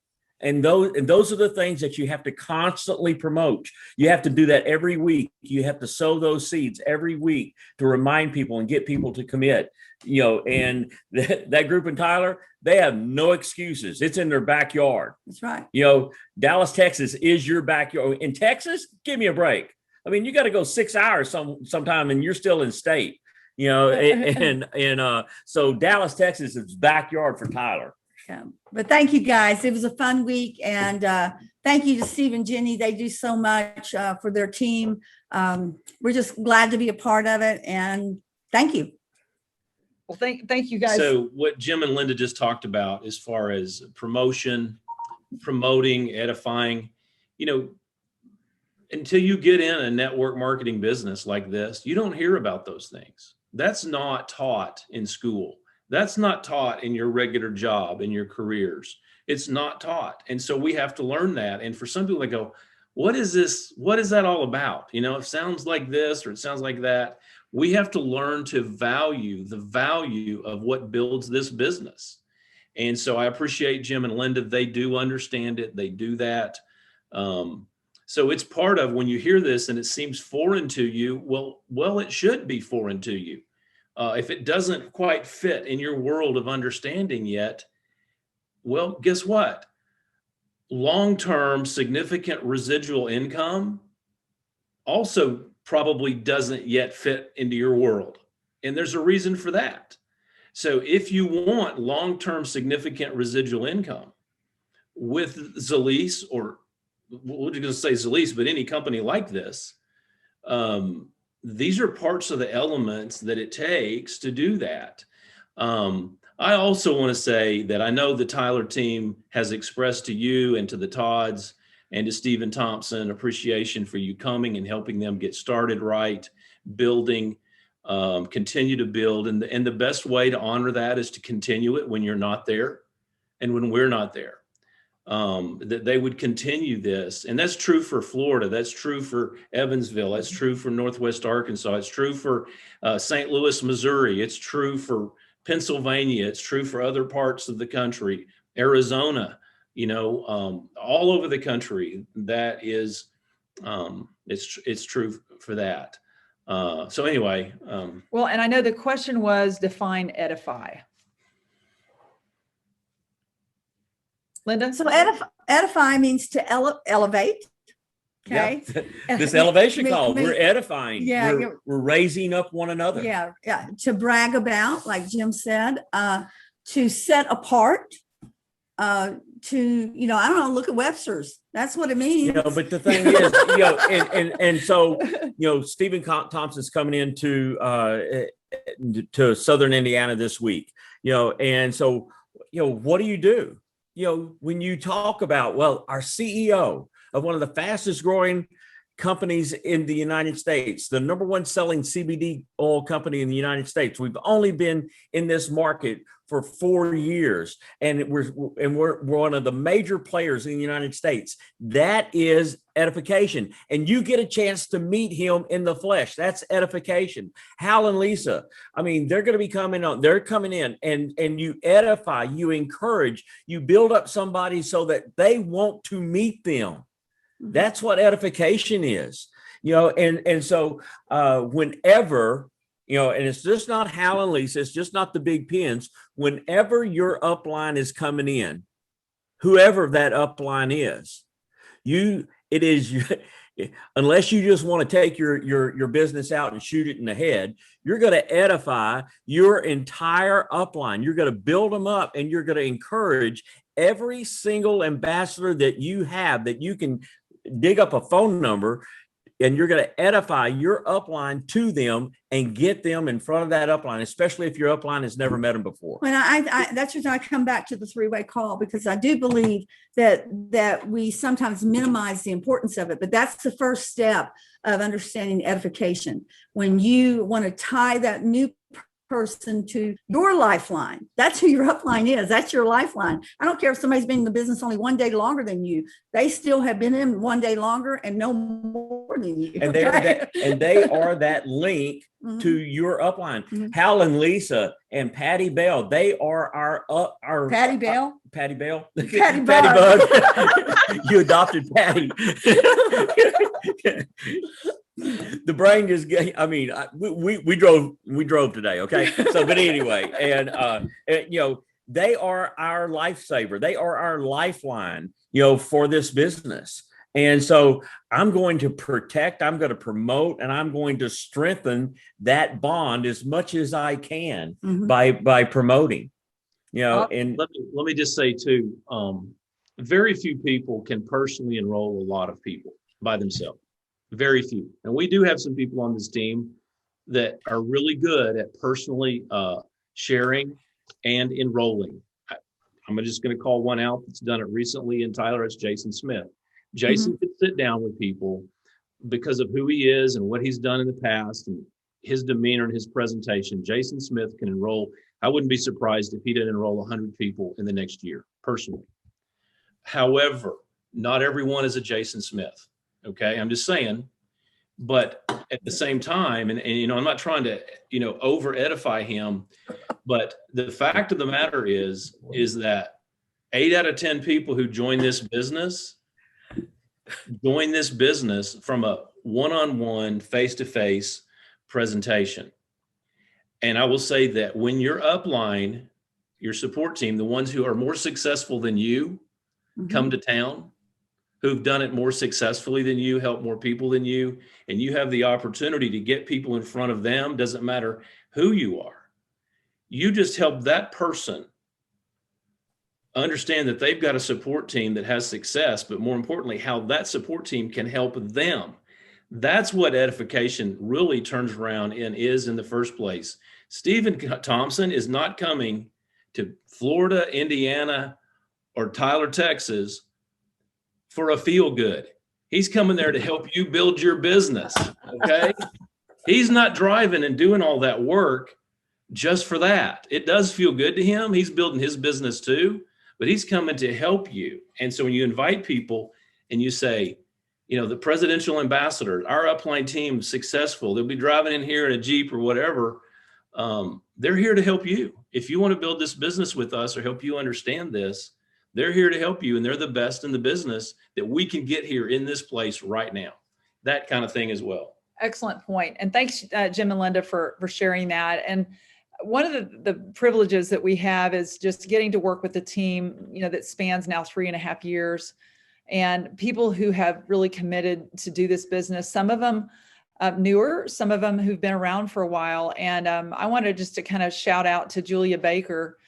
And those are the things that you have to constantly promote. You have to do that every week. You have to sow those seeds every week to remind people and get people to commit. And that group in Tyler, they have no excuses. It's in their backyard. That's right. Dallas, Texas is your backyard. In Texas, give me a break. I mean, you got to go 6 hours sometime and you're still in state. So Dallas, Texas is backyard for Tyler. But thank you guys. It was a fun week, and thank you to Steve and Jenny. They do so much for their team. We're just glad to be a part of it, and thank you. Well, thank you guys. So what Jim and Linda just talked about as far as promoting, edifying, until you get in a network marketing business like this, you don't hear about those things. That's not taught in school. That's not taught in your regular job, in your careers. It's not taught. And so we have to learn that. And for some people, they go, what is this? What is that all about? It sounds like this or it sounds like that. We have to learn to value the value of what builds this business. And so I appreciate Jim and Linda. They do understand it. They do that. So it's part of when you hear this and it seems foreign to you, well, it should be foreign to you. If it doesn't quite fit in your world of understanding yet, well, guess what? long-term significant residual income also probably doesn't yet fit into your world. And there's a reason for that. So if you want long-term significant residual income with Zalise, or we're going to say Zalise, but any company like this, these are parts of the elements that it takes to do that. I also want to say that I know the Tyler team has expressed to you and to the Todds and to Stephen Thompson appreciation for you coming and helping them get started right, building, continue to build. And the best way to honor that is to continue it when you're not there and when we're not there. That they would continue this. And that's true for Florida. That's true for Evansville. That's true for Northwest Arkansas. It's true for St. Louis, Missouri. It's true for Pennsylvania. It's true for other parts of the country, Arizona, all over the country. That is, it's true for that. So anyway. Well, and I know the question was define edify. Linda? So edify means to elevate. Okay. Yeah. This elevation call, Me- we're edifying. Yeah, We're raising up one another. Yeah. To brag about, like Jim said, to set apart, I don't know, look at Webster's. That's what it means. But the thing is, and so, Stephen Thompson's coming into to Southern Indiana this week, and so, what do you do? When you talk about, well, our CEO of one of the fastest growing companies in the United States, the number one selling CBD oil company in the United States. We've only been in this market for 4 years, and we're one of the major players in the United States. That is edification, and you get a chance to meet him in the flesh. That's edification. Hal and Lisa, they're going to be coming on. They're coming in, and you edify, you encourage, you build up somebody so that they want to meet them. That's what edification is, and so whenever, and it's just not Hal and Lisa, it's just not the big pins. Whenever your upline is coming in, whoever that upline is, unless you just want to take your business out and shoot it in the head, you're going to edify your entire upline. You're going to build them up, and you're going to encourage every single ambassador that you have, that you can dig up a phone number, and you're going to edify your upline to them and get them in front of that upline, especially if your upline has never met them before. When that's just, I come back to the three-way call, because I do believe that we sometimes minimize the importance of it, but that's the first step of understanding edification. When you want to tie that new person to your lifeline, that's who your upline is. That's your lifeline. I don't care if somebody's been in the business only 1 day longer than you. They still have been in 1 day longer and know more than you. And they are that link to your upline. Hal and Lisa and Patty Bell, they are our Patty Bell. Patty Bell. Patty Bug. You adopted Patty. The brain just we drove today. Okay. So, but anyway, and they are our lifesaver. They are our lifeline, for this business. And so I'm going to protect, I'm going to promote, and I'm going to strengthen that bond as much as I can by promoting, and let me just say too, very few people can personally enroll a lot of people by themselves. Very few. And we do have some people on this team that are really good at personally sharing and enrolling. I'm just going to call one out that's done it recently in Tyler. It's Jason Smith. Jason can sit down with people because of who he is and what he's done in the past and his demeanor and his presentation. Jason Smith can enroll. I wouldn't be surprised if he didn't enroll 100 people in the next year, personally. However, not everyone is a Jason Smith. Okay, I'm just saying, but at the same time, and I'm not trying to, over edify him, but the fact of the matter is that 8 out of 10 people who join this business from a one-on-one, face-to-face presentation. And I will say that when your upline, your support team, the ones who are more successful than you, come to town who've done it more successfully than you, helped more people than you, and you have the opportunity to get people in front of them. Doesn't matter who you are. You just help that person understand that they've got a support team that has success, but more importantly, how that support team can help them. That's what edification really turns around and is in the first place. Stephen Thompson is not coming to Florida, Indiana, or Tyler, Texas for a feel good. He's coming there to help you build your business. Okay. He's not driving and doing all that work just for that. It does feel good to him. He's building his business too, but he's coming to help you. And so when you invite people and you say, you know, the presidential ambassador, our upline team is successful, they'll be driving in here in a Jeep or whatever. They're here to help you. If you want to build this business with us or help you understand this, they're here to help you. And they're the best in the business that we can get here in this place right now. That kind of thing as well. Excellent point. And thanks, Jim and Linda, for sharing that. And one of the privileges that we have is just getting to work with a team, you know, that spans now 3.5 years, and people who have really committed to do this business. Some of them newer, some of them who've been around for a while. And I wanted just to kind of shout out to Julia Baker,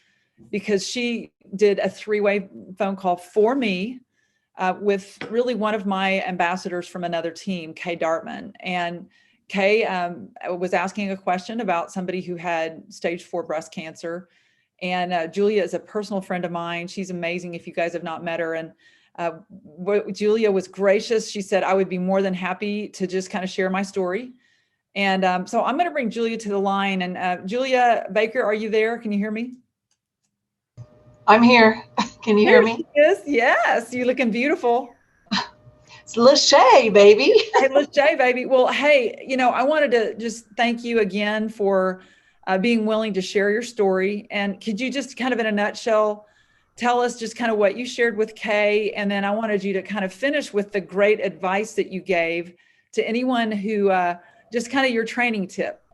because she did a 3-way phone call for me with really one of my ambassadors from another team, Kay Dartman. And Kay was asking a question about somebody who had stage 4 breast cancer. And Julia is a personal friend of mine. She's amazing if you guys have not met her. And Julia was gracious. She said, I would be more than happy to just kind of share my story. And so I'm going to bring Julia to the line. And Julia Baker, are you there? Can you hear me? I'm here. Can you hear me? Yes. You're looking beautiful. It's Lachey, baby. Hey, Lachey, baby. Well, hey, you know, I wanted to just thank you again for being willing to share your story. And could you just kind of in a nutshell, tell us just kind of what you shared with Kay? And then I wanted you to kind of finish with the great advice that you gave to anyone who just kind of your training tip.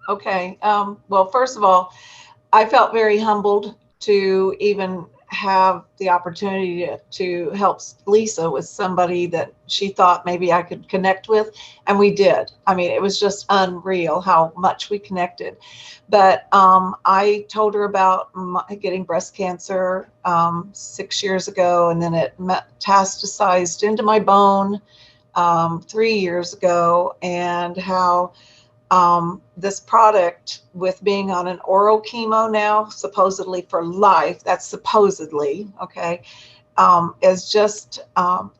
Okay. Well, first of all, I felt very humbled to even have the opportunity to help Lisa with somebody that she thought maybe I could connect with. And we did. I mean, it was just unreal how much we connected. But I told her about getting breast cancer 6 years ago, and then it metastasized into my bone 3 years ago, and how this product, with being on an oral chemo now, supposedly for life, that's supposedly, okay, is just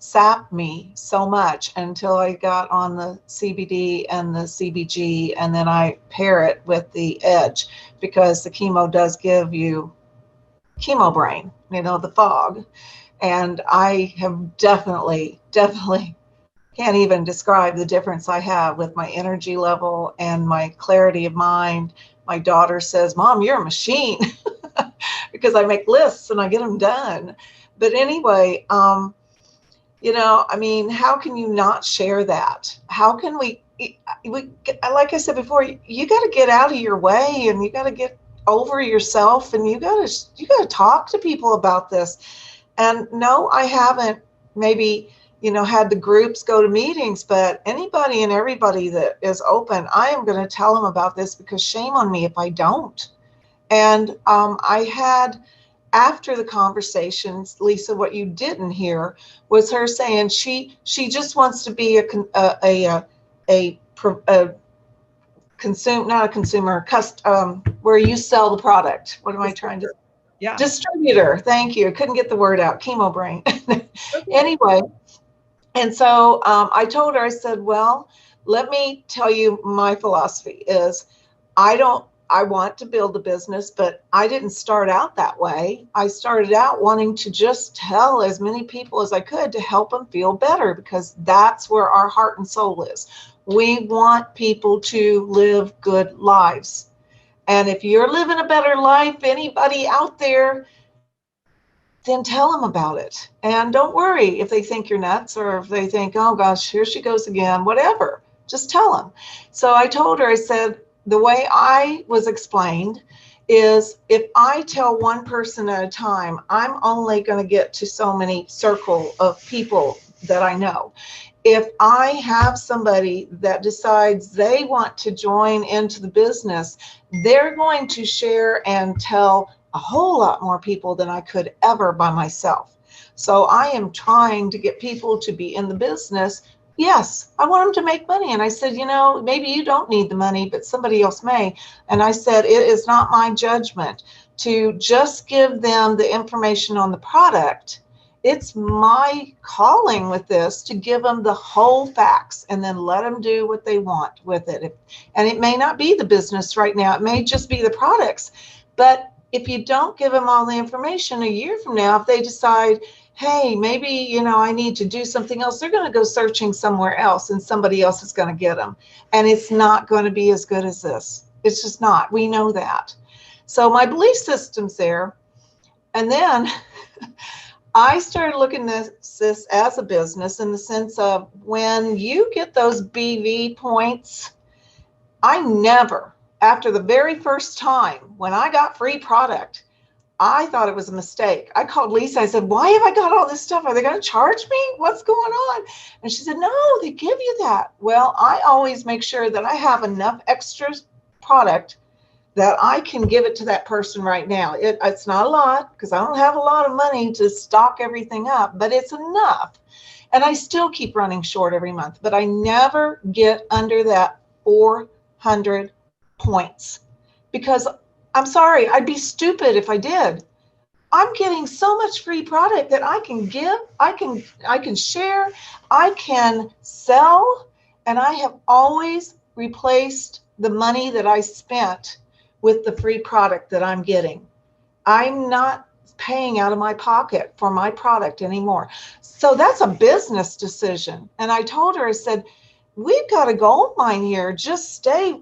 sapped me so much until I got on the CBD and the CBG, and then I pair it with the Edge, because the chemo does give you chemo brain, you know, the fog. And I have definitely can't even describe the difference I have with my energy level and my clarity of mind. My daughter says, Mom, you're a machine, because I make lists and I get them done. But anyway, you know, I mean, how can you not share that? How can we, like I said before, you got to get out of your way, and you got to get over yourself, and you got to talk to people about this. And no, I haven't maybe, you know, had the groups go to meetings, but anybody and everybody that is open, I am going to tell them about this, because shame on me if I don't. And I had, after the conversations, Lisa, what you didn't hear was her saying she just wants to be not a consumer, where you sell the product. What am I trying to? Yeah. Distributor. Thank you. I couldn't get the word out. Chemo brain. Anyway. And so I told her, I said, well, let me tell you, my philosophy is I want to build a business, but I didn't start out that way. I started out wanting to just tell as many people as I could to help them feel better, because that's where our heart and soul is. We want people to live good lives. And if you're living a better life, anybody out there, then tell them about it. And don't worry if they think you're nuts, or if they think, oh gosh, here she goes again, whatever, just tell them. So I told her, I said, the way I was explained is if I tell one person at a time, I'm only going to get to so many circle of people that I know. If I have somebody that decides they want to join into the business, they're going to share and tell a whole lot more people than I could ever by myself. So I am trying to get people to be in the business. Yes, I want them to make money. And I said, you know, maybe you don't need the money, but somebody else may. And I said, it is not my judgment to just give them the information on the product. It's my calling with this to give them the whole facts and then let them do what they want with it. And it may not be the business right now. It may just be the products. But if you don't give them all the information a year from now, if they decide, hey, maybe, you know, I need to do something else, they're going to go searching somewhere else and somebody else is going to get them. And it's not going to be as good as this. It's just not. We know that. So my belief system's there. And then I started looking at this as a business in the sense of when you get those BV points, I never, after the very first time when I got free product, I thought it was a mistake. I called Lisa. I said, why have I got all this stuff? Are they going to charge me? What's going on? And she said, no, they give you that. Well, I always make sure that I have enough extra product that I can give it to that person right now. It's not a lot because I don't have a lot of money to stock everything up, but it's enough. And I still keep running short every month, but I never get under that 400 points because I'm sorry, I'd be stupid if I did. I'm getting so much free product that I can give, I can share, I can sell, and I have always replaced the money that I spent with the free product that I'm getting. I'm not paying out of my pocket for my product anymore. So that's a business decision. And I told her, I said, we've got a gold mine here. Just stay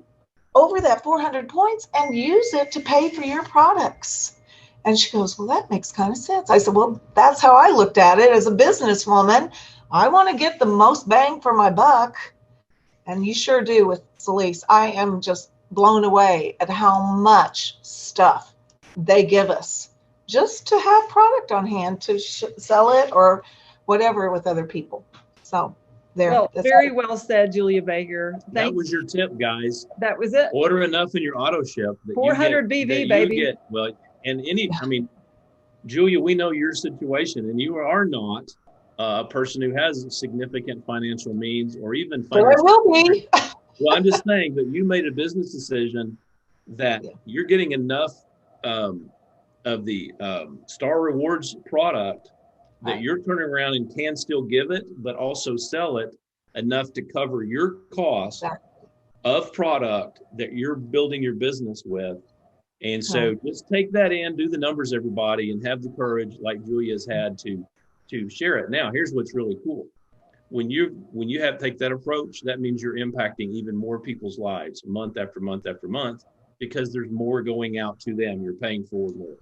over that 400 points and use it to pay for your products. And she goes, well, that makes kind of sense. I said, well, that's how I looked at it as a businesswoman. I want to get the most bang for my buck. And you sure do with Celise. I am just blown away at how much stuff they give us just to have product on hand to sell it or whatever with other people. So there. Well, very well said, Julia Baker. That was your tip, guys. That was it. Order enough in your auto ship that 400 you get, BV, that baby. You get, well, and I mean, Julia, we know your situation, and you are not a person who has significant financial means or even financial. There will be. Well, I'm just saying that you made a business decision that you're getting enough of the Star Rewards product that you're turning around and can still give it, but also sell it enough to cover your cost of product that you're building your business with. And so just take that in, do the numbers, everybody, and have the courage like Julia's had to share it. Now, here's what's really cool. When you have take that approach, that means you're impacting even more people's lives month after month after month, because there's more going out to them. You're paying forward more.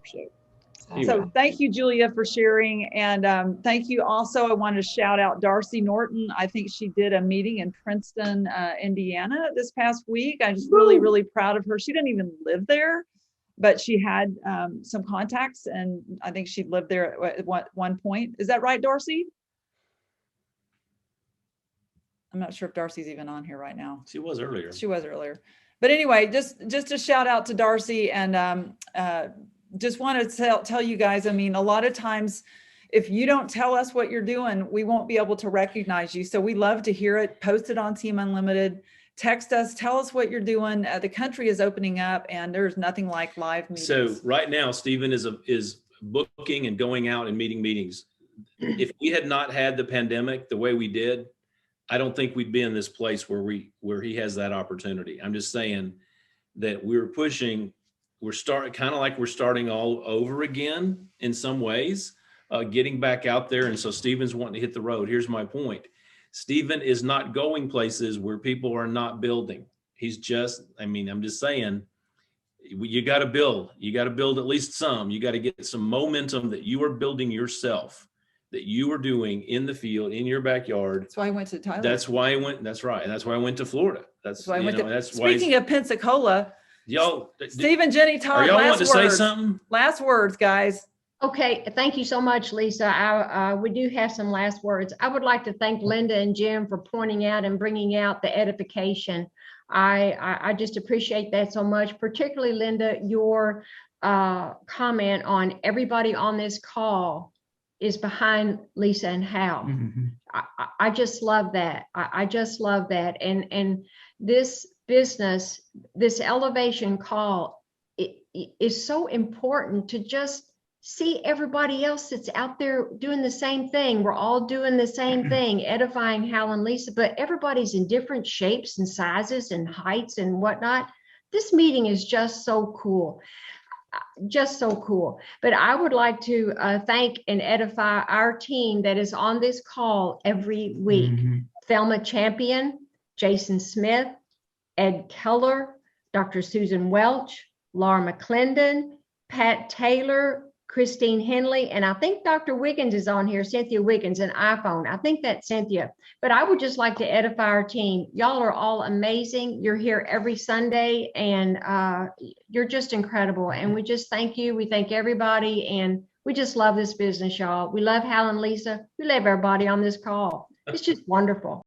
So thank you, Julia, for sharing. And thank you also. I want to shout out Darcy Norton. I think she did a meeting in Princeton, Indiana this past week. I'm just really, really proud of her. She didn't even live there, but she had some contacts, and I think she lived there at one point. Is that right, Darcy? I'm not sure if Darcy's even on here right now. She was earlier. She was earlier. But anyway, just a shout out to Darcy, and just want to tell you guys, I mean, a lot of times, if you don't tell us what you're doing, we won't be able to recognize you. So we love to hear it. Post it on Team Unlimited. Text us. Tell us what you're doing. The country is opening up, and there's nothing like live meetings. So right now, Stephen is booking and going out and meeting meetings. If we had not had the pandemic the way we did, I don't think we'd be in this place where he has that opportunity. I'm just saying that we're pushing. We're starting all over again in some ways, getting back out there. And so Stephen's wanting to hit the road. Here's my point. Stephen is not going places where people are not building. He's just, I'm just saying, you got to build. You got to build at least some. You got to get some momentum that you are building yourself, that you are doing in the field, in your backyard. That's why I went to Thailand. That's why I went. That's right. That's why I went to Florida. That's why I went Speaking of Pensacola, Y'all, Steve and Jenny, are Todd, y'all want last to say words. something? Last words, guys. Okay, thank you so much, Lisa. We do have some last words. I would like to thank Linda and Jim for pointing out and bringing out the edification. I just appreciate that so much, particularly Linda, your comment on everybody on this call is behind Lisa and Hal. I just love that. I just love that. And this business, this elevation call is so important to just see everybody else that's out there doing the same thing. We're all doing the same thing, edifying Hal and Lisa, but everybody's in different shapes and sizes and heights and whatnot. This meeting is just so cool. Just so cool. But I would like to thank and edify our team that is on this call every week. Thelma Champion, Jason Smith, Ed Keller, Dr. Susan Welch, Laura McClendon, Pat Taylor, Christine Henley, and I think Dr. Wiggins is on here, Cynthia Wiggins, an iPhone. I think that's Cynthia. But I would just like to edify our team. Y'all are all amazing. You're here every Sunday, and you're just incredible. And we just thank you. We thank everybody, and we just love this business, y'all. We love Hal and Lisa. We love everybody on this call. It's just wonderful.